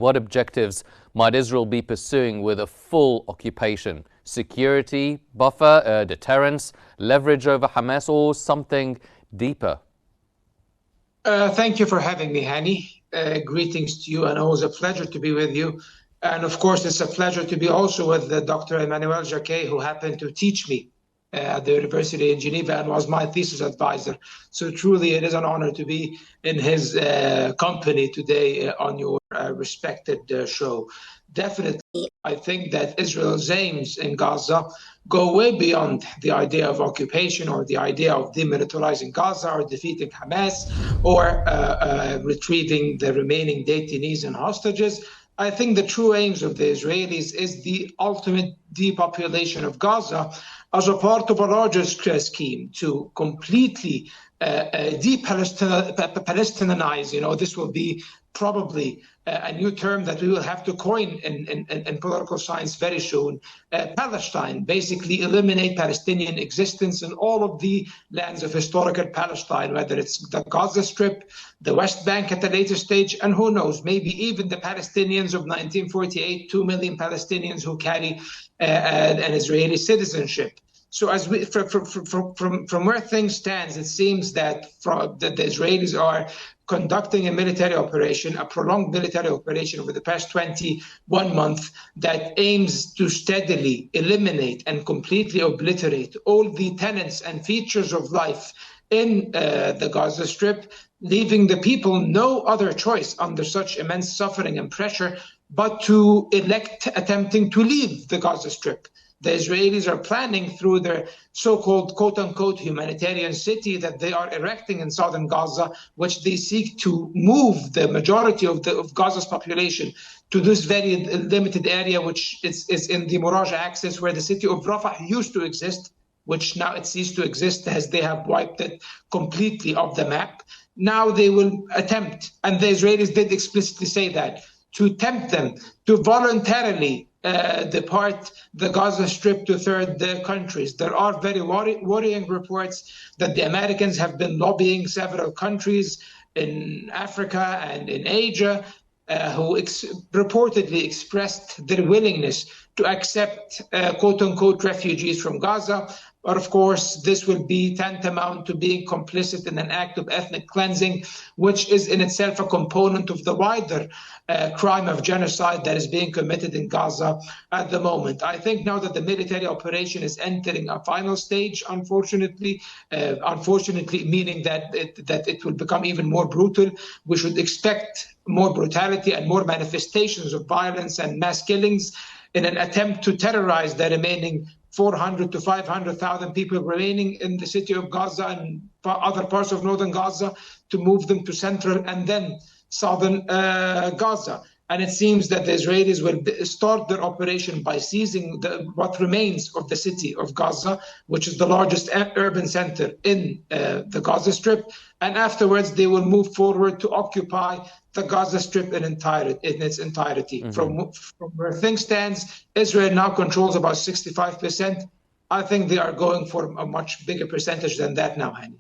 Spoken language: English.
what objectives might Israel be pursuing with a full occupation? Security, buffer, deterrence, leverage over Hamas, or something deeper? Thank you for having me, Hani. Greetings to you, and always a pleasure to be with you. And of course, it's a pleasure to be also with Dr. Emmanuel Jacquet, who happened to teach me at the University in Geneva and was my thesis advisor. So truly, it is an honor to be in his company today on your respected show. Definitely, I think that Israel's aims in Gaza go way beyond the idea of occupation or the idea of demilitarizing Gaza or defeating Hamas or retrieving the remaining detainees and hostages. I think the true aims of the Israelis is the ultimate depopulation of Gaza as a part of a larger scheme to completely de-Palestinize. This will be probably a new term that we will have to coin in political science very soon. Palestine, basically eliminate Palestinian existence in all of the lands of historical Palestine, whether it's the Gaza Strip, the West Bank at a later stage, and who knows, maybe even the Palestinians of 1948, 2 million Palestinians who carry an Israeli citizenship. So as we, from where things stand, it seems that the Israelis are conducting a military operation, a prolonged military operation over the past 21 months that aims to steadily eliminate and completely obliterate all the tenets and features of life in the Gaza Strip, leaving the people no other choice under such immense suffering and pressure but to elect attempting to leave the Gaza Strip. The Israelis are planning through their so-called quote-unquote humanitarian city that they are erecting in southern Gaza, which they seek to move the majority of Gaza's population to this very limited area, which is in the Mirage axis where the city of Rafah used to exist, which now it ceased to exist as they have wiped it completely off the map. Now they will attempt, and the Israelis did explicitly say that, to tempt them to voluntarily depart the Gaza Strip to third countries. There are very worrying reports that the Americans have been lobbying several countries in Africa and in Asia who reportedly expressed their willingness to accept quote-unquote refugees from Gaza. But of course, this will be tantamount to being complicit in an act of ethnic cleansing, which is in itself a component of the wider crime of genocide that is being committed in Gaza at the moment. I think now that the military operation is entering a final stage, unfortunately meaning that it will become even more brutal, we should expect more brutality and more manifestations of violence and mass killings in an attempt to terrorize the remaining 400 to 500,000 people remaining in the city of Gaza and other parts of northern Gaza, to move them to central and then southern Gaza. And it seems that the Israelis will start their operation by seizing what remains of the city of Gaza, which is the largest urban center in the Gaza Strip. And afterwards, they will move forward to occupy the Gaza Strip in its entirety. Mm-hmm. From where things stands, Israel now controls about 65%. I think they are going for a much bigger percentage than that now, Hani.